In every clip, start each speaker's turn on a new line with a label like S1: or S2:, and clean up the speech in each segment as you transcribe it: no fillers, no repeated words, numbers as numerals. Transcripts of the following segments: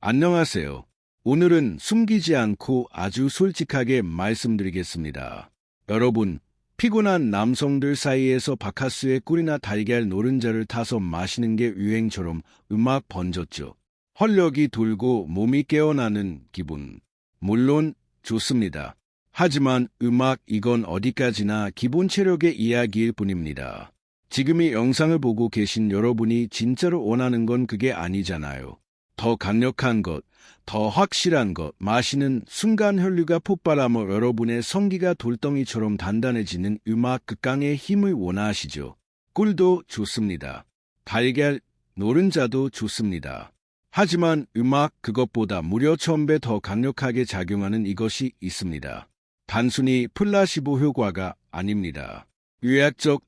S1: 안녕하세요. 오늘은 숨기지 않고 아주 솔직하게 말씀드리겠습니다. 여러분, 피곤한 남성들 사이에서 바카스의 꿀이나 달걀 노른자를 타서 마시는 게 유행처럼 음악 번졌죠. 활력이 돌고 몸이 깨어나는 기분. 물론 좋습니다. 하지만 이건 어디까지나 기본 체력의 이야기일 뿐입니다. 지금 이 영상을 보고 계신 여러분이 진짜로 원하는 건 그게 아니잖아요. 더 강력한 것, 더 확실한 것, 마시는 순간 혈류가 폭발하며 여러분의 성기가 돌덩이처럼 단단해지는 극강의 힘을 원하시죠. 꿀도 좋습니다. 달걀, 노른자도 좋습니다. 하지만 그것보다 무려 1000배 더 강력하게 작용하는 이것이 있습니다. 단순히 플라시보 효과가 아닙니다. 유약적,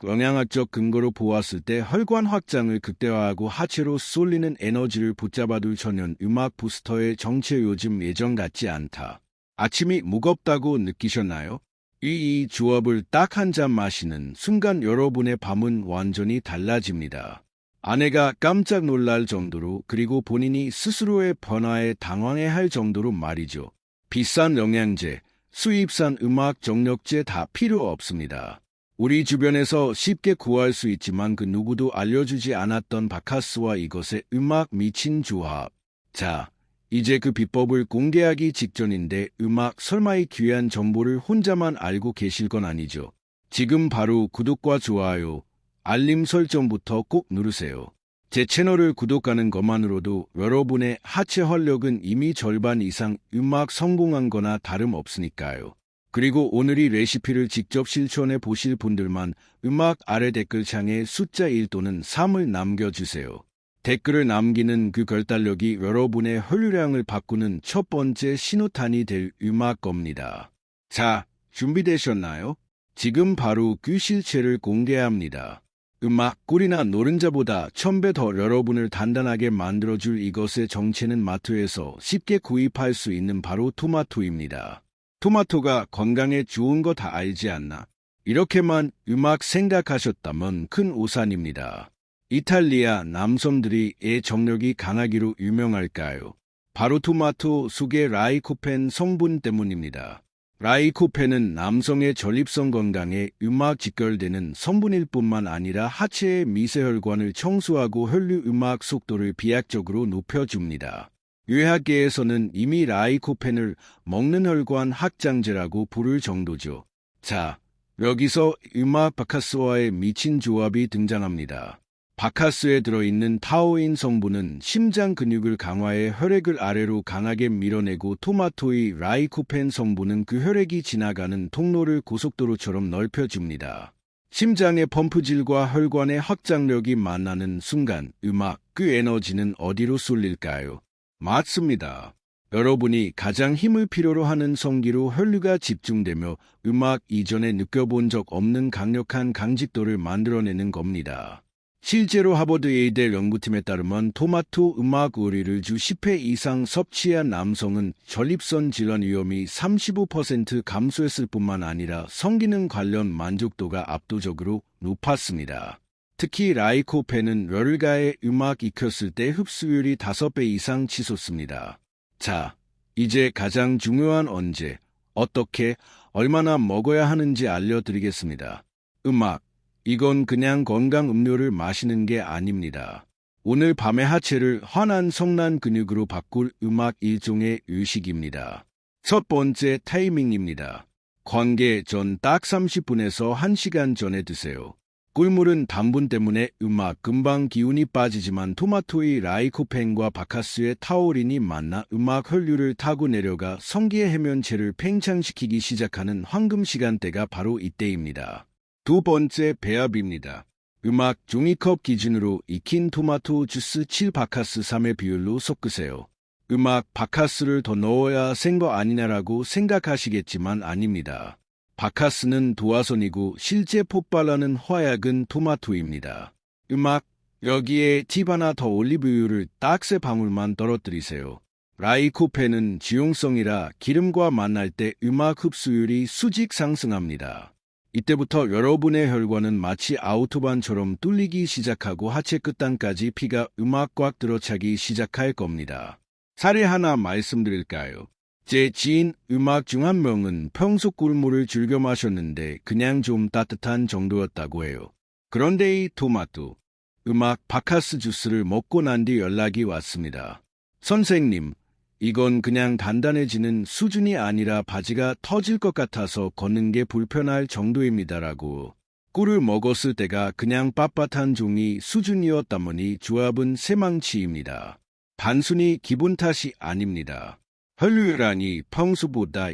S1: 영양학적 근거로 보았을 때 혈관 확장을 극대화하고 하체로 쏠리는 에너지를 붙잡아둘 천연 부스터의 정체 요즘 예전 같지 않다. 아침이 무겁다고 느끼셨나요? 이 조합을 딱 한 잔 마시는 순간 여러분의 밤은 완전히 달라집니다. 아내가 깜짝 놀랄 정도로 그리고 본인이 스스로의 변화에 당황해할 정도로 말이죠. 비싼 영양제, 수입산 정력제 다 필요 없습니다. 우리 주변에서 쉽게 구할 수 있지만 그 누구도 알려주지 않았던 바카스와 이것의 미친 조합. 자, 이제 그 비법을 공개하기 직전인데 설마 이 귀한 정보를 혼자만 알고 계실 건 아니죠. 지금 바로 구독과 좋아요, 알림 설정부터 꼭 누르세요. 제 채널을 구독하는 것만으로도 여러분의 하체 활력은 이미 절반 이상 성공한 거나 다름없으니까요. 그리고 오늘 이 레시피를 직접 실천해 보실 분들만 아래 댓글창에 숫자 1 또는 3을 남겨주세요. 댓글을 남기는 그 결단력이 여러분의 혈류량을 바꾸는 첫 번째 신호탄이 될 겁니다. 자, 준비되셨나요? 지금 바로 그 실체를 공개합니다. 꿀이나 노른자보다 1000배 더 여러분을 단단하게 만들어줄 이것의 정체는 마트에서 쉽게 구입할 수 있는 바로 토마토입니다. 토마토가 건강에 좋은 거 다 알지 않나? 이렇게만 생각하셨다면 큰 오산입니다. 이탈리아 남성들이 정력이 강하기로 유명할까요? 바로 토마토 속의 라이코펜 성분 때문입니다. 라이코펜은 남성의 전립선 건강에 직결되는 성분일 뿐만 아니라 하체의 미세혈관을 청소하고 혈류 속도를 비약적으로 높여줍니다. 의학계에서는 이미 라이코펜을 먹는 혈관 확장제라고 부를 정도죠. 자, 여기서 바카스와의 미친 조합이 등장합니다. 바카스에 들어있는 타우인 성분은 심장 근육을 강화해 혈액을 아래로 강하게 밀어내고 토마토의 라이코펜 성분은 그 혈액이 지나가는 통로를 고속도로처럼 넓혀줍니다. 심장의 펌프질과 혈관의 확장력이 만나는 순간 그 에너지는 어디로 쏠릴까요? 맞습니다. 여러분이 가장 힘을 필요로 하는 성기로 혈류가 집중되며 이전에 느껴본 적 없는 강력한 강직도를 만들어내는 겁니다. 실제로 하버드 예이대 연구팀에 따르면 토마토 우리를 주 10회 이상 섭취한 남성은 전립선 질환 위험이 35% 감소했을 뿐만 아니라 성기능 관련 만족도가 압도적으로 높았습니다. 특히 라이코펜은 열흘가에 익혔을 때 흡수율이 5배 이상 치솟습니다. 자, 이제 가장 중요한 언제, 어떻게, 얼마나 먹어야 하는지 알려드리겠습니다. 이건 그냥 건강 음료를 마시는 게 아닙니다. 오늘 밤의 하체를 환한 성난 근육으로 바꿀 일종의 의식입니다. 첫 번째 타이밍입니다. 관계 전 딱 30분에서 1시간 전에 드세요. 꿀물은 당분 때문에 금방 기운이 빠지지만 토마토의 라이코펜과 바카스의 타우린이 만나 혈류를 타고 내려가 성기의 해면체를 팽창시키기 시작하는 황금 시간대가 바로 이때입니다. 두 번째 배합입니다. 종이컵 기준으로 익힌 토마토 주스 7 바카스 3의 비율로 섞으세요. 바카스를 더 넣어야 센 거 아니냐라고 생각하시겠지만 아닙니다. 바카스는 도화선이고 실제 폭발하는 화약은 토마토입니다. 여기에 팁 하나 더 올리브유를 딱 3방울만 떨어뜨리세요. 라이코펜은 지용성이라 기름과 만날 때 흡수율이 수직 상승합니다. 이때부터 여러분의 혈관은 마치 아우토반처럼 뚫리기 시작하고 하체 끝단까지 피가 꽉 들어차기 시작할 겁니다. 사례 하나 말씀드릴까요? 제 지인 음악 중 한 명은 평소 꿀물을 즐겨 마셨는데 그냥 좀 따뜻한 정도였다고 해요. 그런데 이 토마토, 음악 바카스 주스를 먹고 난 뒤 연락이 왔습니다. 선생님, 이건 그냥 단단해지는 수준이 아니라 바지가 터질 것 같아서 걷는 게 불편할 정도입니다라고. 꿀을 먹었을 때가 그냥 빳빳한 종이 수준이었다머니 조합은 새망치입니다. 단순히 기분 탓이 아닙니다. 혈류량이 평소보다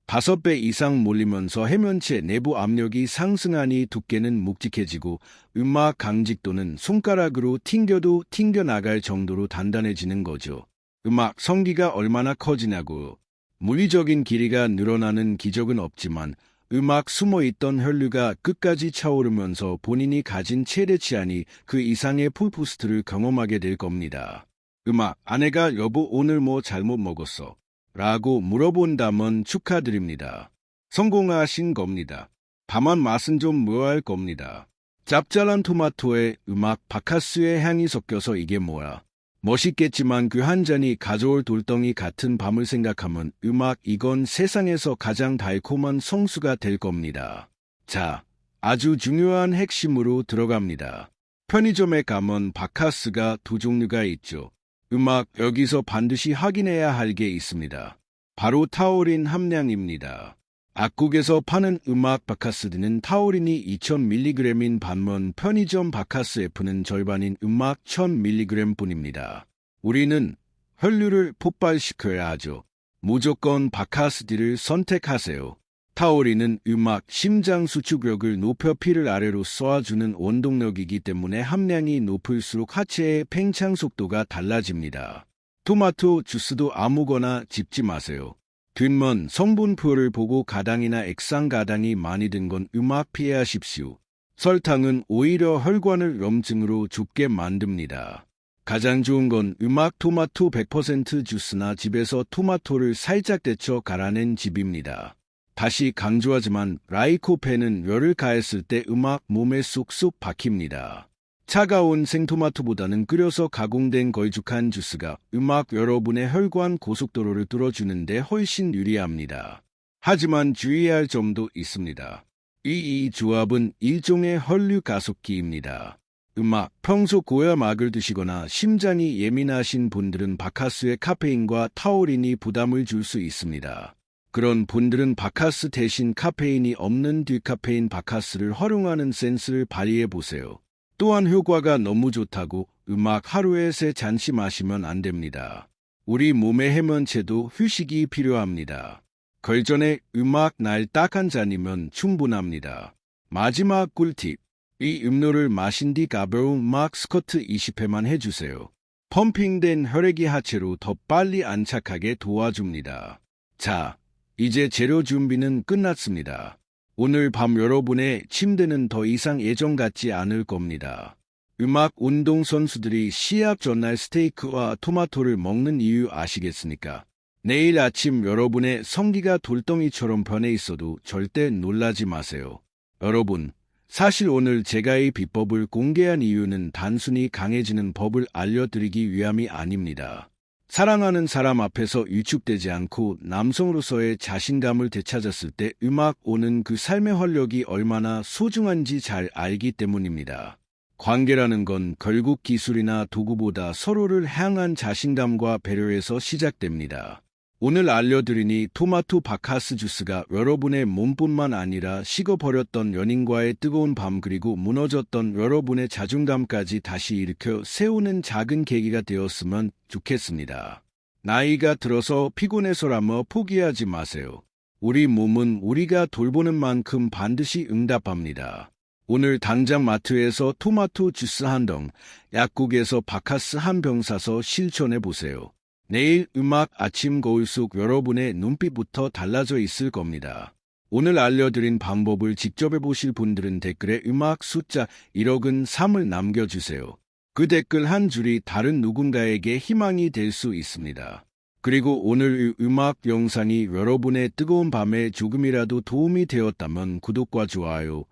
S1: 5배 이상 몰리면서 해면체 내부 압력이 상승하니 두께는 묵직해지고 음악 강직도는 손가락으로 튕겨도 튕겨나갈 정도로 단단해지는 거죠. 음악 성기가 얼마나 커지냐고. 물리적인 길이가 늘어나는 기적은 없지만 음악 숨어있던 혈류가 끝까지 차오르면서 본인이 가진 최대치아니 그 이상의 풀부스트를 경험하게 될 겁니다. 음악 아내가 여보 오늘 뭐 잘못 먹었어? 라고 물어본다면 축하드립니다. 성공하신 겁니다. 다만 맛은 좀 묘할 겁니다. 짭짤한 토마토에 음악 바카스의 향이 섞여서 이게 뭐야? 멋있겠지만 그 한 잔이 가져올 돌덩이 같은 밤을 생각하면 음악 이건 세상에서 가장 달콤한 성수가 될 겁니다. 자, 아주 중요한 핵심으로 들어갑니다. 편의점에 가면 바카스가 두 종류가 있죠. 음악 여기서 반드시 확인해야 할 게 있습니다. 바로 타우린 함량입니다. 악국에서 파는 음악 바카스는 타우린이 2000mg인 반면 편의점 바카스 F는 절반인 음악 1000mg 뿐입니다. 우리는 혈류를 폭발시켜야 하죠. 무조건 바카스D를 선택하세요. 타우린은 음악 심장 수축력을 높여 피를 아래로 쏘아주는 원동력이기 때문에 함량이 높을수록 하체의 팽창 속도가 달라집니다. 토마토 주스도 아무거나 집지 마세요. 뒷면 성분표를 보고 가당이나 액상가당이 많이 든 건 음악 피하십시오. 설탕은 오히려 혈관을 염증으로 좁게 만듭니다. 가장 좋은 건 음악 토마토 100% 주스나 집에서 토마토를 살짝 데쳐 갈아낸 즙입니다. 다시 강조하지만 라이코펜은 열을 가했을 때 음악 몸에 쏙쏙 박힙니다. 차가운 생토마토보다는 끓여서 가공된 걸쭉한 주스가 음악 여러분의 혈관 고속도로를 뚫어주는데 훨씬 유리합니다. 하지만 주의할 점도 있습니다. 이 조합은 일종의 혈류 가속기입니다. 음악, 평소 고야막을 드시거나 심장이 예민하신 분들은 바카스의 카페인과 타우린이 부담을 줄 수 있습니다. 그런 분들은 바카스 대신 카페인이 없는 디카페인 바카스를 활용하는 센스를 발휘해 보세요. 또한 효과가 너무 좋다고 음악 하루에 3잔씩 마시면 안 됩니다. 우리 몸의 해면체도 휴식이 필요합니다. 걸전에 음악 날 딱 한 잔이면 충분합니다. 마지막 꿀팁. 이 음료를 마신 뒤 가벼운 음악 스쿼트 20회만 해주세요. 펌핑된 혈액이 하체로 더 빨리 안착하게 도와줍니다. 자, 이제 재료 준비는 끝났습니다. 오늘 밤 여러분의 침대는 더 이상 예전 같지 않을 겁니다. 음악 운동선수들이 시합 전날 스테이크와 토마토를 먹는 이유 아시겠습니까? 내일 아침 여러분의 성기가 돌덩이처럼 변해 있어도 절대 놀라지 마세요. 여러분, 사실 오늘 제가 이 비법을 공개한 이유는 단순히 강해지는 법을 알려드리기 위함이 아닙니다. 사랑하는 사람 앞에서 위축되지 않고 남성으로서의 자신감을 되찾았을 때 음악 오는 그 삶의 활력이 얼마나 소중한지 잘 알기 때문입니다. 관계라는 건 결국 기술이나 도구보다 서로를 향한 자신감과 배려에서 시작됩니다. 오늘 알려드리니 토마토 바카스 주스가 여러분의 몸뿐만 아니라 식어버렸던 연인과의 뜨거운 밤 그리고 무너졌던 여러분의 자존감까지 다시 일으켜 세우는 작은 계기가 되었으면 좋겠습니다. 나이가 들어서 피곤해서라며 포기하지 마세요. 우리 몸은 우리가 돌보는 만큼 반드시 응답합니다. 오늘 당장 마트에서 토마토 주스 한 덩, 약국에서 바카스 한 병 사서 실천해 보세요. 내일 음악 아침 거울 속 여러분의 눈빛부터 달라져 있을 겁니다. 오늘 알려드린 방법을 직접 해보실 분들은 댓글에 음악 숫자 1억은 3을 남겨주세요. 그 댓글 한 줄이 다른 누군가에게 희망이 될 수 있습니다. 그리고 오늘 이 음악 영상이 여러분의 뜨거운 밤에 조금이라도 도움이 되었다면 구독과 좋아요,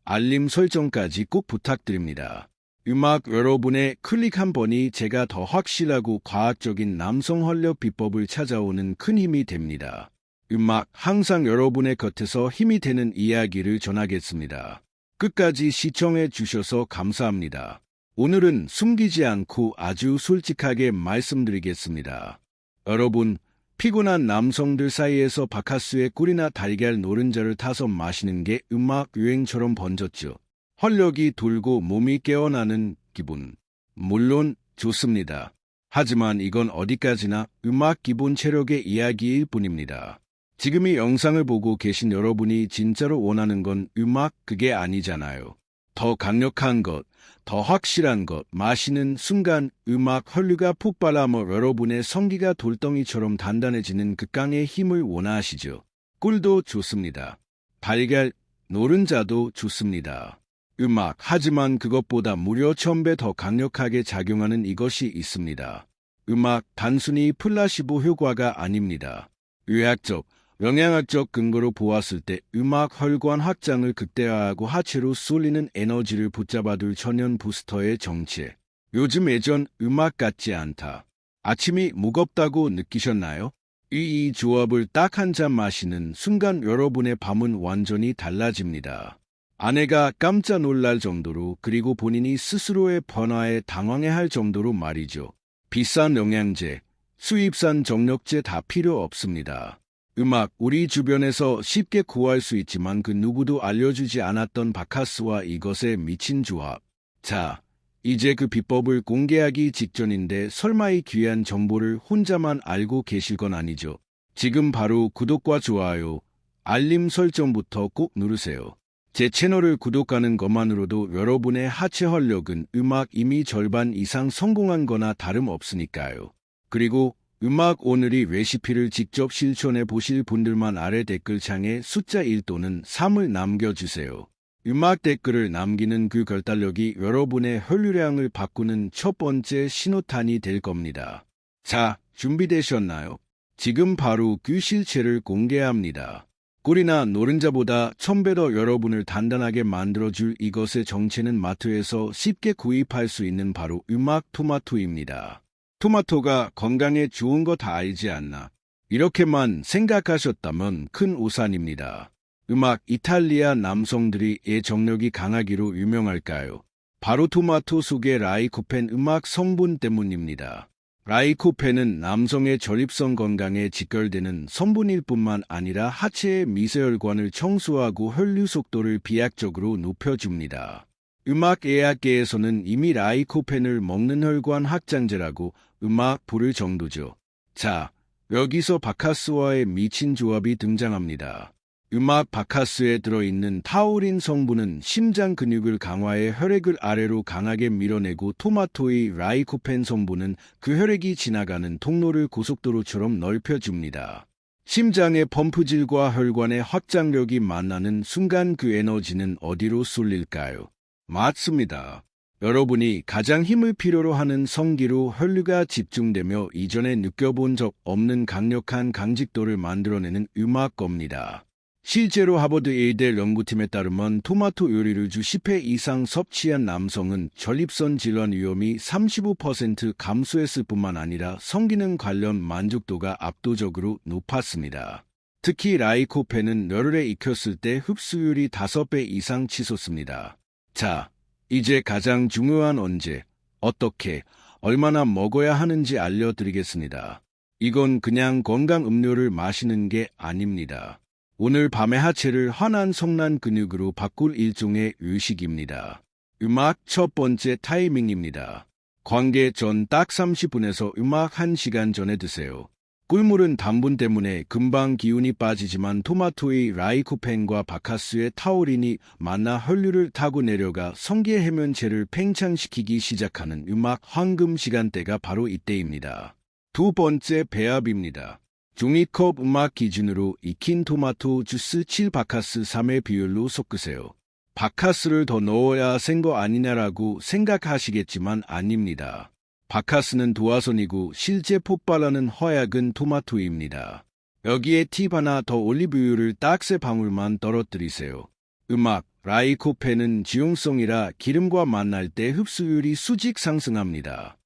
S1: 알림 설정까지 꼭 부탁드립니다. 음악 여러분의 클릭 한 번이 제가 더 확실하고 과학적인 남성 활력 비법을 찾아오는 큰 힘이 됩니다. 음악 항상 여러분의 곁에서 힘이 되는 이야기를 전하겠습니다. 끝까지 시청해 주셔서 감사합니다. 오늘은 숨기지 않고 아주 솔직하게 말씀드리겠습니다. 여러분, 피곤한 남성들 사이에서 바카스의 꿀이나 달걀 노른자를 타서 마시는 게 음악 유행처럼 번졌죠. 활력이 돌고 몸이 깨어나는 기분. 물론 좋습니다. 하지만 이건 어디까지나 음악 기본 체력의 이야기일 뿐입니다. 지금 이 영상을 보고 계신 여러분이 진짜로 원하는 건 음악 그게 아니잖아요. 더 강력한 것, 더 확실한 것, 마시는 순간 음악 혈류가 폭발하며 여러분의 성기가 돌덩이처럼 단단해지는 극강의 힘을 원하시죠. 꿀도 좋습니다. 달걀, 노른자도 좋습니다. 음악, 하지만 그것보다 무려 1000배 더 강력하게 작용하는 이것이 있습니다. 음악, 단순히 플라시보 효과가 아닙니다. 의학적, 영양학적 근거로 보았을 때 음악 혈관 확장을 극대화하고 하체로 쏠리는 에너지를 붙잡아둘 천연 부스터의 정체. 요즘 예전 음악 같지 않다. 아침이 무겁다고 느끼셨나요? 이 조합을 딱 한 잔 마시는 순간 여러분의 밤은 완전히 달라집니다. 아내가 깜짝 놀랄 정도로, 그리고 본인이 스스로의 변화에 당황해할 정도로 말이죠. 비싼 영양제, 수입산 정력제 다 필요 없습니다. 음악, 우리 주변에서 쉽게 구할 수 있지만 그 누구도 알려주지 않았던 바카스와 이것의 미친 조합. 자, 이제 그 비법을 공개하기 직전인데 설마 이 귀한 정보를 혼자만 알고 계실 건 아니죠? 지금 바로 구독과 좋아요, 알림 설정부터 꼭 누르세요. 제 채널을 구독하는 것만으로도 여러분의 하체 활력은 음악 이미 절반 이상 성공한 거나 다름없으니까요. 그리고 음악 오늘이 레시피를 직접 실천해 보실 분들만 아래 댓글창에 숫자 1 또는 3을 남겨주세요. 음악 댓글을 남기는 그 결단력이 여러분의 혈류량을 바꾸는 첫 번째 신호탄이 될 겁니다. 자, 준비되셨나요? 지금 바로 그 실체를 공개합니다. 꿀이나 노른자보다 1000배 더 여러분을 단단하게 만들어줄 이것의 정체는 마트에서 쉽게 구입할 수 있는 바로 음악 토마토입니다. 토마토가 건강에 좋은 거 다 알지 않나? 이렇게만 생각하셨다면 큰 오산입니다. 음악 이탈리아 남성들이 애정력이 강하기로 유명할까요? 바로 토마토 속의 라이코펜 음악 성분 때문입니다. 라이코펜은 남성의 전립선 건강에 직결되는 성분일 뿐만 아니라 하체의 미세혈관을 청소하고 혈류 속도를 비약적으로 높여줍니다. 음악의학계에서는 이미 라이코펜을 먹는 혈관 확장제라고 음악 부를 정도죠. 자, 여기서 바카스와의 미친 조합이 등장합니다. 음악 바카스에 들어있는 타우린 성분은 심장 근육을 강화해 혈액을 아래로 강하게 밀어내고, 토마토의 라이코펜 성분은 그 혈액이 지나가는 통로를 고속도로처럼 넓혀줍니다. 심장의 펌프질과 혈관의 확장력이 만나는 순간 그 에너지는 어디로 쏠릴까요? 맞습니다. 여러분이 가장 힘을 필요로 하는 성기로 혈류가 집중되며 이전에 느껴본 적 없는 강력한 강직도를 만들어내는 음악 겁니다. 실제로 하버드 에이델 연구팀에 따르면 토마토 요리를 주 10회 이상 섭취한 남성은 전립선 질환 위험이 35% 감소했을 뿐만 아니라 성기능 관련 만족도가 압도적으로 높았습니다. 특히 라이코펜은 열흘에 익혔을 때 흡수율이 5배 이상 치솟습니다. 자, 이제 가장 중요한 언제, 어떻게, 얼마나 먹어야 하는지 알려드리겠습니다. 이건 그냥 건강 음료를 마시는 게 아닙니다. 오늘 밤의 하체를 환한 성난 근육으로 바꿀 일종의 의식입니다. 음악 첫 번째 타이밍입니다. 관계 전 딱 30분에서 음악 1시간 전에 드세요. 꿀물은 당분 때문에 금방 기운이 빠지지만 토마토의 라이코펜과 바카스의 타우린이 만나 혈류를 타고 내려가 성기의 해면체를 팽창시키기 시작하는 음악 황금 시간대가 바로 이때입니다. 두 번째 배합입니다. 종이컵 음악 기준으로 익힌 토마토 주스 7 바카스 3의 비율로 섞으세요. 바카스를 더 넣어야 센 거 아니냐라고 생각하시겠지만 아닙니다. 바카스는 도화선이고 실제 폭발하는 허약은 토마토입니다. 여기에 팁 하나 더, 올리브유를 딱 3방울만 떨어뜨리세요. 음악, 라이코펜은 지용성이라 기름과 만날 때 흡수율이 수직 상승합니다.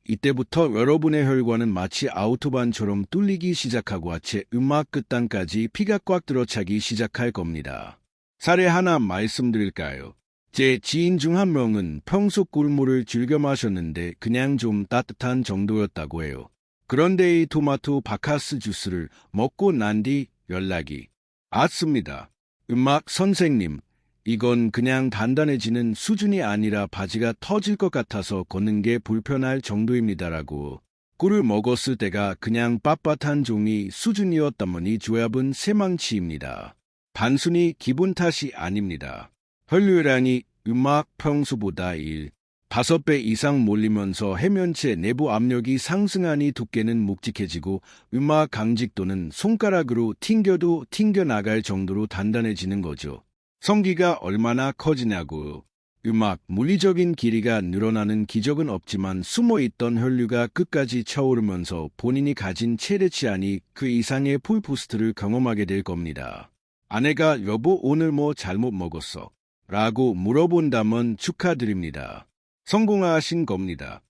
S1: 이때부터 여러분의 혈관은 마치 아우토반처럼 뚫리기 시작하고 하체 끝단까지 피가 꽉 들어차기 시작할 겁니다. 사례 하나 말씀드릴까요? 제 지인 중 한 명은 평소 꿀물을 즐겨 마셨는데 그냥 좀 따뜻한 정도였다고 해요. 그런데 이 토마토 바카스 주스를 먹고 난 뒤 연락이 왔습니다. 선생님, 이건 그냥 단단해지는 수준이 아니라 바지가 터질 것 같아서 걷는 게 불편할 정도입니다라고. 꿀을 먹었을 때가 그냥 빳빳한 종이 수준이었다머니 조합은 새망치입니다. 단순히 기분 탓이 아닙니다. 혈류량이 평소보다 5배 이상 몰리면서 해면체 내부 압력이 상승하니 두께는 묵직해지고 강직도는 손가락으로 튕겨도 튕겨나갈 정도로 단단해지는 거죠. 성기가 얼마나 커지냐고. 물리적인 길이가 늘어나는 기적은 없지만 숨어있던 혈류가 끝까지 차오르면서 본인이 가진 최대치 아니 그 이상의 풀부스트를 경험하게 될 겁니다. 아내가 여보 오늘 뭐 잘못 먹었어? 라고 물어본다면 축하드립니다. 성공하신 겁니다.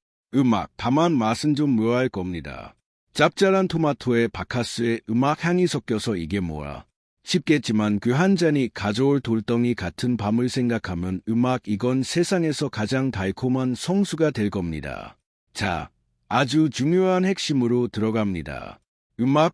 S1: 다만 맛은 좀 묘할 겁니다. 짭짤한 토마토에 바카스에 향이 섞여서 이게 뭐야? 싶겠지만 그 한 잔이 가져올 돌덩이 같은 밤을 생각하면 이건 세상에서 가장 달콤한 성수가 될 겁니다. 자, 아주 중요한 핵심으로 들어갑니다.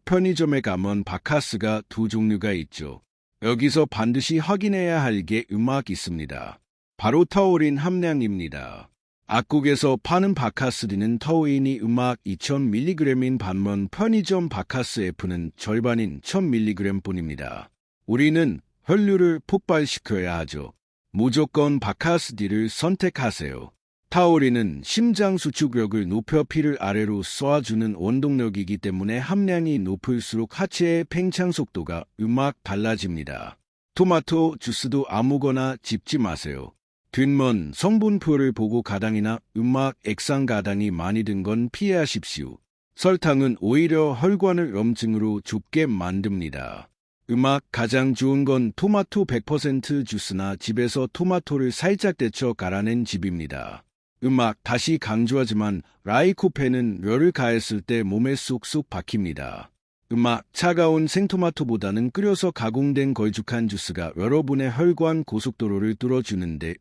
S1: 편의점에 가면 바카스가 두 종류가 있죠. 여기서 반드시 확인해야 할 게 있습니다. 바로 타우린 함량입니다. 악국에서 파는 바카스디는 타우린이 2000mg인 반면 편의점 바카스 F는 절반인 1000mg 뿐입니다. 우리는 혈류를 폭발시켜야 하죠. 무조건 바카스디를 선택하세요. 타우린은 심장 수축력을 높여 피를 아래로 쏘아주는 원동력이기 때문에 함량이 높을수록 하체의 팽창 속도가 달라집니다. 토마토 주스도 아무거나 집지 마세요. 뒷면 성분표를 보고 가당이나 액상 가당이 많이 든 건 피하십시오. 설탕은 오히려 혈관을 염증으로 좁게 만듭니다. 가장 좋은 건 토마토 100% 주스나 집에서 토마토를 살짝 데쳐 갈아낸 즙입니다. 다시 강조하지만 라이코펜은 열을 가했을 때 몸에 쏙쏙 박힙니다. 차가운 생토마토보다는 끓여서 가공된 걸쭉한 주스가 여러분의 혈관 고속도로를 뚫어주는데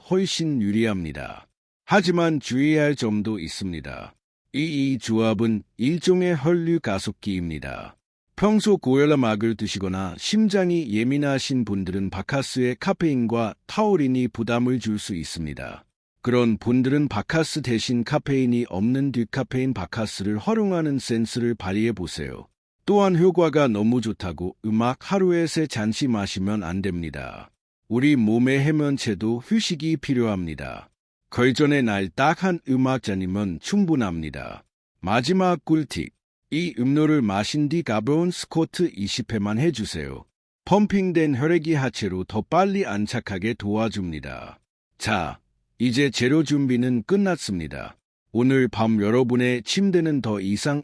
S1: 훨씬 유리합니다. 하지만 주의할 점도 있습니다. 이 조합은 일종의 혈류 가속기입니다. 평소 고혈압약을 드시거나 심장이 예민하신 분들은 바카스의 카페인과 타우린이 부담을 줄 수 있습니다. 그런 분들은 바카스 대신 카페인이 없는 디카페인 바카스를 활용하는 센스를 발휘해 보세요. 또한 효과가 너무 좋다고 하루에 3잔씩 마시면 안 됩니다. 우리 몸의 해면체도 휴식이 필요합니다. 걸전의 날 딱 한 잔이면 충분합니다. 마지막 꿀팁. 이 음료를 마신 뒤 가벼운 스쿼트 20회만 해주세요. 펌핑된 혈액이 하체로 더 빨리 안착하게 도와줍니다. 자, 이제 재료 준비는 끝났습니다. 오늘 밤 여러분의 침대는 더 이상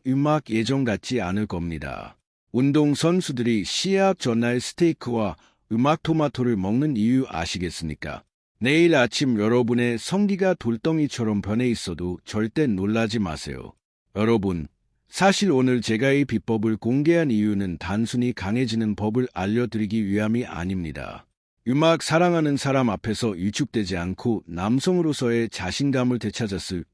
S1: 예전 같지 않을 겁니다. 운동선수들이 시합 전날 스테이크와 토마토를 먹는 이유 아시겠습니까? 내일 아침 여러분의 성기가 돌덩이처럼 변해 있어도 절대 놀라지 마세요. 여러분, 사실 오늘 제가 이 비법을 공개한 이유는 단순히 강해지는 법을 알려드리기 위함이 아닙니다. 사랑하는 사람 앞에서 위축되지 않고 남성으로서의 자신감을 되찾았을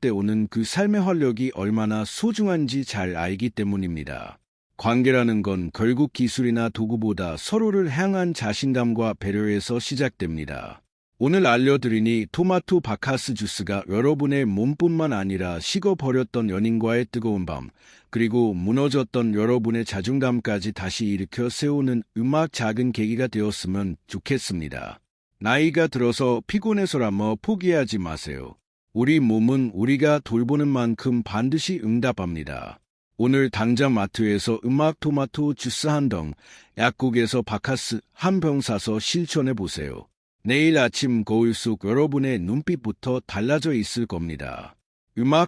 S1: 때 오는 그 삶의 활력이 얼마나 소중한지 잘 알기 때문입니다. 관계라는 건 결국 기술이나 도구보다 서로를 향한 자신감과 배려에서 시작됩니다. 오늘 알려드리니 토마토 바카스 주스가 여러분의 몸뿐만 아니라 식어버렸던 연인과의 뜨거운 밤, 그리고 무너졌던 여러분의 자존감까지 다시 일으켜 세우는 작은 계기가 되었으면 좋겠습니다. 나이가 들어서 피곤해서라며 포기하지 마세요. 우리 몸은 우리가 돌보는 만큼 반드시 응답합니다. 오늘 당장 마트에서 토마토 주스 한 덩, 약국에서 바카스 한 병 사서 실천해보세요. 내일 아침 거울 속 여러분의 눈빛부터 달라져 있을 겁니다.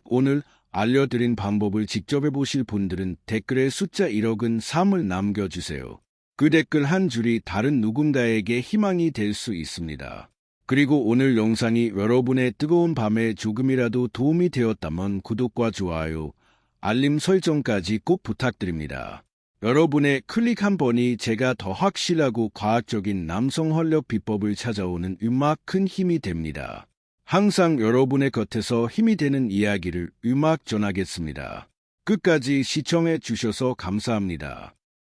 S1: 오늘 알려드린 방법을 직접 해보실 분들은 댓글에 숫자 1억은 3을 남겨주세요. 그 댓글 한 줄이 다른 누군가에게 희망이 될 수 있습니다. 그리고 오늘 영상이 여러분의 뜨거운 밤에 조금이라도 도움이 되었다면 구독과 좋아요, 알림 설정까지 꼭 부탁드립니다. 여러분의 클릭 한 번이 제가 더 확실하고 과학적인 남성 활력 비법을 찾아오는 음악 큰 힘이 됩니다. 항상 여러분의 곁에서 힘이 되는 이야기를 음악 전하겠습니다. 끝까지 시청해 주셔서 감사합니다.